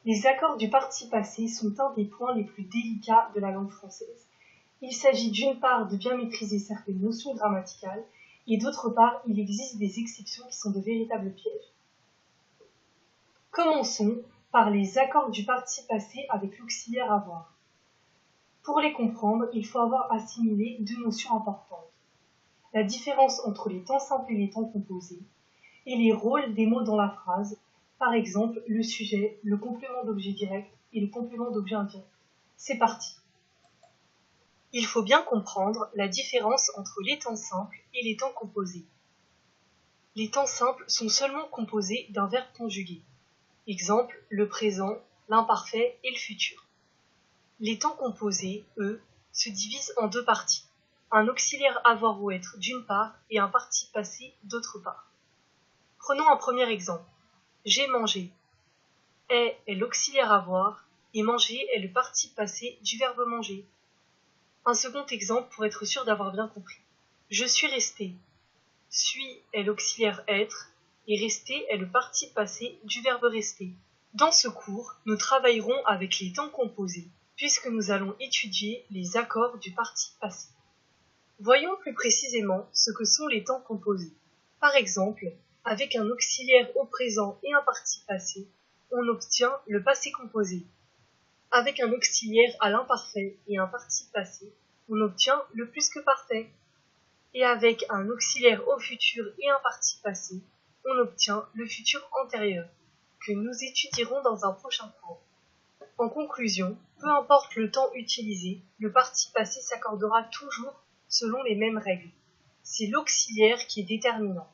Les accords du participe passé sont un des points les plus délicats de la langue française. Il s'agit d'une part de bien maîtriser certaines notions grammaticales, et d'autre part, il existe des exceptions qui sont de véritables pièges. Commençons par les accords du participe passé avec l'auxiliaire avoir. Pour les comprendre, il faut avoir assimilé deux notions importantes. La différence entre les temps simples et les temps composés, et les rôles des mots dans la phrase, par exemple le sujet, le complément d'objet direct et le complément d'objet indirect. C'est parti. Il faut bien comprendre la différence entre les temps simples et les temps composés. Les temps simples sont seulement composés d'un verbe conjugué. Exemple, le présent, l'imparfait et le futur. Les temps composés, eux, se divisent en deux parties. Un auxiliaire avoir ou être d'une part et un participe passé d'autre part. Prenons un premier exemple. J'ai mangé. Est l'auxiliaire avoir et manger est le participe passé du verbe manger. Un second exemple pour être sûr d'avoir bien compris. Je suis resté. Suis est l'auxiliaire être et rester est le participe passé du verbe rester. Dans ce cours, nous travaillerons avec les temps composés, puisque nous allons étudier les accords du participe passé. Voyons plus précisément ce que sont les temps composés. Par exemple, avec un auxiliaire au présent et un participe passé, on obtient le passé composé. Avec un auxiliaire à l'imparfait et un participe passé, on obtient le plus que parfait. Et avec un auxiliaire au futur et un participe passé, on obtient le futur antérieur, que nous étudierons dans un prochain cours. En conclusion, peu importe le temps utilisé, le participe passé s'accordera toujours selon les mêmes règles. C'est l'auxiliaire qui est déterminant.